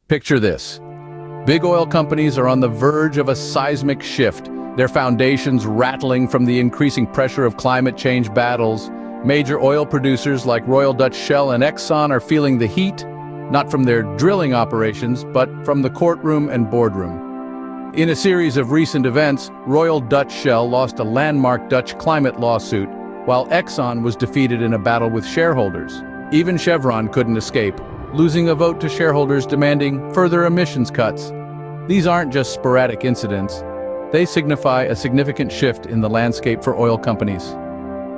Picture this. Big oil companies are on the verge of a seismic shift, their foundations rattling from the increasing pressure of climate change battles. Major oil producers like Royal Dutch Shell and Exxon are feeling the heat, not from their drilling operations, but from the courtroom and boardroom. In a series of recent events, Royal Dutch Shell lost a landmark Dutch climate lawsuit, while Exxon was defeated in a battle with shareholders. Even Chevron couldn't escape, losing a vote to shareholders demanding further emissions cuts. These aren't just sporadic incidents. They signify a significant shift in the landscape for oil companies.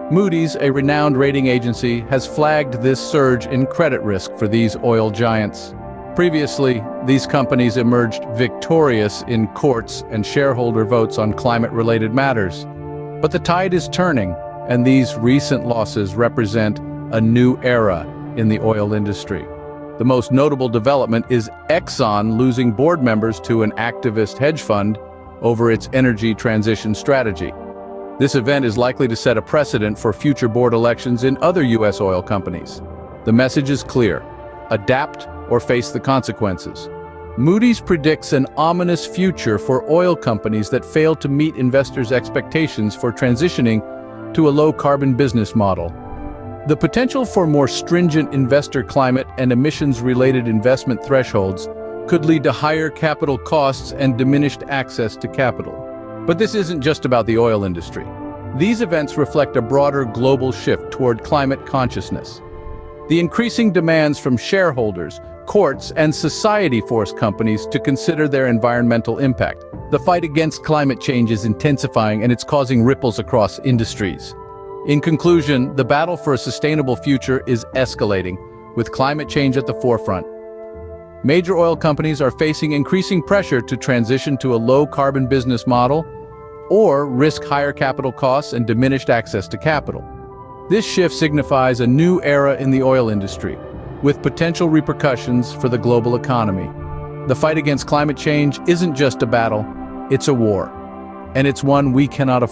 Moody's, a renowned rating agency, has flagged this surge in credit risk for these oil giants. Previously, these companies emerged victorious in courts and shareholder votes on climate-related matters. But the tide is turning, and these recent losses represent a new era in the oil industry. The most notable development is Exxon losing board members to an activist hedge fund over its energy transition strategy. This event is likely to set a precedent for future board elections in other U.S. oil companies. The message is clear: adapt or face the consequences. Moody's predicts an ominous future for oil companies that fail to meet investors' expectations for transitioning to a low-carbon business model. The potential for more stringent investor climate and emissions-related investment thresholds could lead to higher capital costs and diminished access to capital. But this isn't just about the oil industry. These events reflect a broader global shift toward climate consciousness. The increasing demands from shareholders, courts, and society force companies to consider their environmental impact. The fight against climate change is intensifying, and it's causing ripples across industries. In conclusion, the battle for a sustainable future is escalating, with climate change at the forefront. Major oil companies are facing increasing pressure to transition to a low-carbon business model or risk higher capital costs and diminished access to capital. This shift signifies a new era in the oil industry, with potential repercussions for the global economy. The fight against climate change isn't just a battle, it's a war, and it's one we cannot afford.